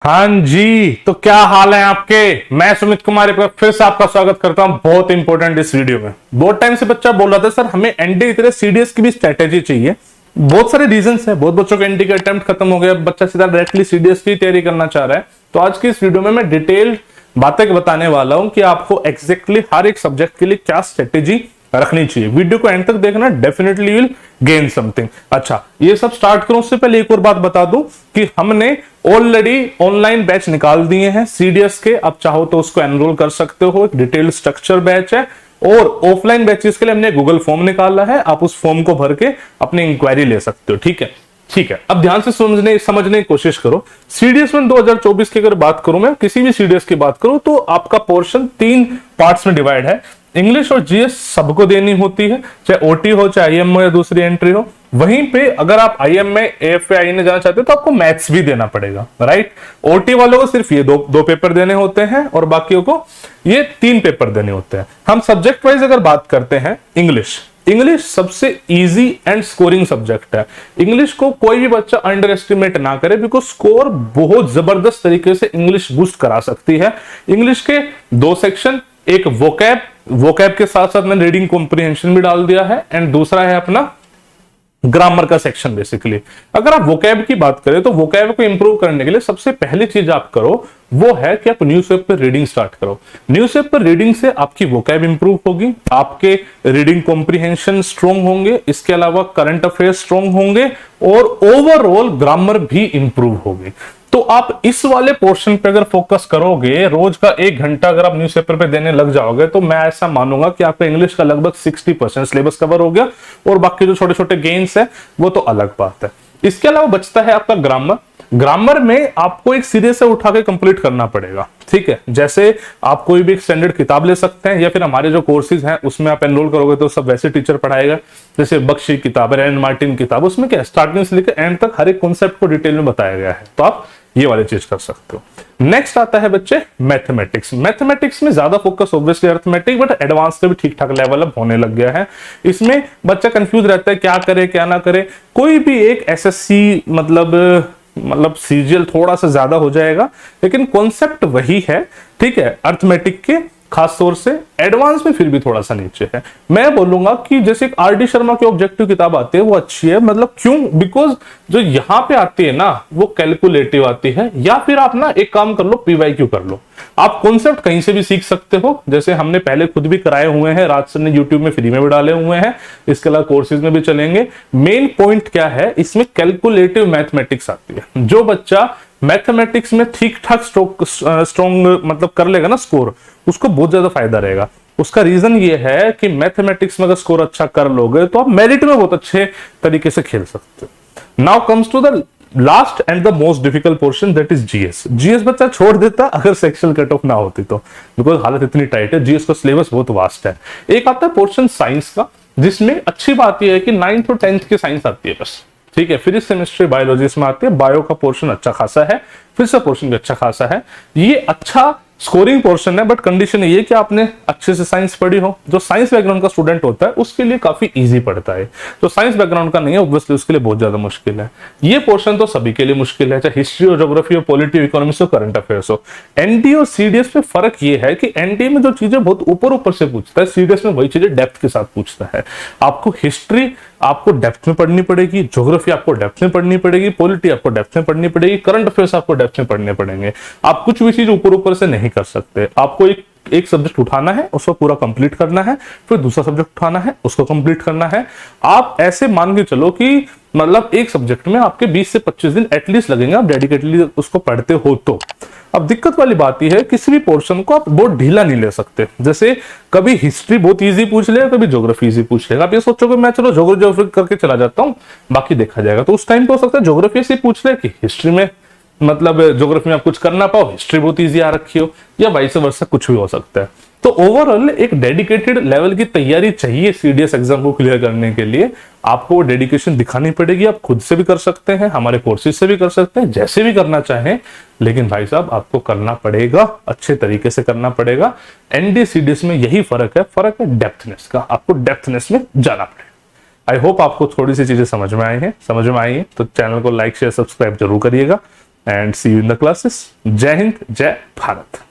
हाँ जी, तो क्या हाल है आपके। मैं सुमित कुमार एक बार फिर से आपका स्वागत करता हूं बहुत इंपॉर्टेंट इस वीडियो में। बहुत टाइम से बच्चा बोल रहा था सर हमें एनडीए की तरह सीडीएस की भी स्ट्रेटेजी चाहिए। बहुत सारे रीजंस हैं, बहुत बच्चों के एनडीए का अटेम्प्ट खत्म हो गया, बच्चा सीधा डायरेक्टली सीडीएस की तैयारी करना चाह रहा है। तो आज की इस वीडियो में मैं डिटेल्ड बातें बताने वाला हूं कि आपको एग्जैक्टली हर एक सब्जेक्ट के लिए क्या स्ट्रेटेजी रखनी चाहिए। वीडियो को एंड तक देखना, डेफिनेटली विल गेन समथिंग। अच्छा, ये सब स्टार्ट करूं उससे पहले एक और बात बता दूं कि हमने ऑलरेडी ऑनलाइन बैच निकाल दिए हैं सीडीएस के। आप चाहो तो उसको एनरोल कर सकते हो, एक डिटेल्ड स्ट्रक्चर बैच है। और ऑफलाइन बैचेस के लिए हमने गूगल फॉर्म निकाला है, आप उस फॉर्म को भर के अपनी इंक्वायरी ले सकते हो। ठीक है, ठीक है। अब ध्यान से समझने की कोशिश करो। सीडीएस में 2024 की अगर बात करूं, मैं किसी भी सीडीएस की बात करूं, तो आपका पोर्शन 3 पार्ट्स में डिवाइड है। इंग्लिश और जीएस सबको देनी होती है, चाहे ओटी हो, चाहे आईएम हो या दूसरी एंट्री हो। वहीं पे अगर आप आईएम में एएफए ने जाना चाहते हो तो आपको मैथ्स भी देना पड़ेगा, राइट। ओटी वालों को सिर्फ ये दो पेपर देने होते हैं और बाकियों को ये 3 पेपर देने होते हैं। हम सब्जेक्ट वाइज अगर बात करते हैं, इंग्लिश सबसे इजी एंड स्कोरिंग सब्जेक्ट है। इंग्लिश को कोई भी बच्चा अंडर एस्टिमेट ना करे, बिकॉज स्कोर बहुत जबरदस्त तरीके से इंग्लिश बूस्ट करा सकती है। इंग्लिश के 2 सेक्शन, एक वोकैब के साथ साथ मैंने रीडिंग कॉम्प्रिहेंशन भी डाल दिया है, एंड दूसरा है अपना ग्रामर का सेक्शन। बेसिकली अगर आप वोकैब की बात करें तो वोकैब को इंप्रूव करने के लिए सबसे पहली चीज आप करो वो है कि आप न्यूज़पेपर रीडिंग स्टार्ट करो। न्यूज़पेपर रीडिंग से आपकी वोकैब इंप्रूव होगी, आपके रीडिंग कॉम्प्रिहेंशन स्ट्रॉन्ग होंगे, इसके अलावा करंट अफेयर्स स्ट्रॉन्ग होंगे और ओवरऑल ग्रामर भी इंप्रूव होगी। तो आप इस वाले पोर्शन पे अगर फोकस करोगे, रोज का 1 घंटा अगर आप न्यूज़पेपर पे देने लग जाओगे, तो मैं ऐसा मानूंगा कि आपका इंग्लिश का लगभग 60% सिलेबस कवर हो गया। और बाकी जो छोटे छोटे गेन्स है वो तो अलग बात है। इसके अलावा बचता है आपका ग्रामर। ग्रामर में आपको एक सीरीज से उठा के कंप्लीट करना पड़ेगा। ठीक है, जैसे आप कोई भी एक स्टैंडर्ड किताब ले सकते हैं, या फिर हमारे जो कोर्सेज हैं उसमें आप एनरोल करोगे तो सब वैसे टीचर पढ़ाएगा। जैसे बख्शी किताब है, रैन मार्टिन किताब, उसमें क्या स्टार्टिंग से लेकर एंड तक हर एक कॉन्सेप्ट को डिटेल में बताया गया है, तो आप ये वाली चीज कर सकते हो। नेक्स्ट आता है बच्चे मैथमेटिक्स। मैथमेटिक्स में ज्यादा focus obviously arithmetic, but advance का भी ठीक ठाक लेवल अब होने लग गया है। इसमें बच्चा कंफ्यूज रहता है क्या करे क्या ना करे। कोई भी एक एसएससी मतलब सीजीएल थोड़ा सा ज्यादा हो जाएगा, लेकिन कॉन्सेप्ट वही है। ठीक है, अर्थमेटिक के खास तौर से, एडवांस में फिर भी थोड़ा सा नीचे है। मैं बोलूंगा कि जैसे एक आर डी शर्मा की ऑब्जेक्टिव किताब आती है वो अच्छी है। मतलब क्यों? बिकॉज जो यहां पे आती है ना वो कैलकुलेटिव आती है। या फिर आप ना एक काम कर लो, पीवाईक्यू कर लो। आप कॉन्सेप्ट कहीं से भी सीख सकते हो, जैसे हमने पहले खुद भी कराए हुए हैं, राज सर ने यूट्यूब में फ्री में भी डाले हुए हैं, इसके अलावा कोर्सेज में भी चलेंगे। मेन पॉइंट क्या है, इसमें कैलकुलेटिव मैथमेटिक्स आती है। जो बच्चा मैथमेटिक्स में ठीक ठाक स्ट्रॉन्ग मतलब कर लेगा ना स्कोर, उसको बहुत ज्यादा फायदा रहेगा। उसका रीजन ये है कि मैथमेटिक्स में अगर स्कोर अच्छा कर लोगे तो आप मेरिट में बहुत अच्छे तरीके से खेल सकते हो। Now comes to the last and the most difficult portion, that is GS. GS बच्चा छोड़ देता अगर सेक्शनल कट ऑफ ना होती तो, बिकॉज हालत इतनी टाइट है, जीएस का सिलेबस बहुत वास्ट है। एक आता है पोर्शन साइंस का, जिसमें अच्छी बात यह है कि 9th और 10th की साइंस आती है बस। ठीक है, फिजिक्स केमिस्ट्री बायोलॉजी इसमें आती है। बायो का पोर्शन अच्छा खासा है, फिजिक्स का पोर्शन भी अच्छा खासा है। ये अच्छा स्कोरिंग पोर्शन है, बट कंडीशन ये कि आपने अच्छे से साइंस पढ़ी हो। जो साइंस बैकग्राउंड का स्टूडेंट होता है उसके लिए काफी इजी पड़ता है, जो साइंस बैकग्राउंड का नहीं है ऑब्वियसली उसके लिए बहुत ज्यादा मुश्किल है। ये पोर्शन तो सभी के लिए मुश्किल है, चाहे हिस्ट्री हो, ज्योग्राफी हो, पॉलिटी, इकोनॉमिक्स हो, करंट अफेयर्स हो। एनडीए और सीडीएस में फर्क ये है कि एनडीए में जो चीजें बहुत ऊपर ऊपर से पूछता है, सीडीएस में वही चीजें डेप्थ के साथ पूछता है। आपको हिस्ट्री आपको डेप्थ में पढ़नी पड़ेगी, ज्योग्राफी आपको डेप्थ में पढ़नी पड़ेगी, पॉलिटी आपको डेप्थ में पढ़नी पड़ेगी, करंट अफेयर्स आपको डेप्थ में पढ़ने पड़ेंगे। आप कुछ भी चीज ऊपर ऊपर से नहीं कर सकते। आपको एक सब्जेक्ट उठाना है, उसको पूरा कंप्लीट करना है, फिर दूसरा सब्जेक्ट उठाना है, उसको कंप्लीट करना है। आप ऐसे मान के चलो कि मतलब एक सब्जेक्ट में आपके 20 से 25 दिन एटलीस्ट लगेंगे, आप डेडिकेटली उसको पढ़ते हो तो। अब दिक्कत वाली बात यह है, किसी भी पोर्शन को आप बहुत ढीला नहीं ले सकते। जैसे कभी हिस्ट्री बहुत इजी पूछ लेगा, कभी ज्योग्राफी इजी पूछ लेगा। आप ये सोचोगे मैं चलो ज्योग्राफी करके चला जाता हूं, बाकी देखा जाएगा, तो उस टाइम पे हो सकता है ज्योग्राफी से पूछ ले कि हिस्ट्री में मतलब ज्योग्राफी में आप कुछ कर ना पाओ, हिस्ट्री बहुत इजी आ रखी हो, या वाइस वर्सा कुछ भी हो सकता है। तो ओवरऑल एक डेडिकेटेड लेवल की तैयारी चाहिए सीडीएस एग्जाम को क्लियर करने के लिए। आपको वो डेडिकेशन दिखानी पड़ेगी। आप खुद से भी कर सकते हैं, हमारे कोर्सेज से भी कर सकते हैं, जैसे भी करना चाहें, लेकिन भाई साहब आपको करना पड़ेगा, अच्छे तरीके से करना पड़ेगा। एनडीए सीडीएस में यही फर्क है डेप्थनेस का। आपको डेप्थनेस में जाना पड़ेगा। आई होप आपको थोड़ी सी चीजें समझ में आई हैं तो चैनल को लाइक शेयर सब्सक्राइब जरूर करिएगा। And see you in the classes. जय हिंद, जय भारत।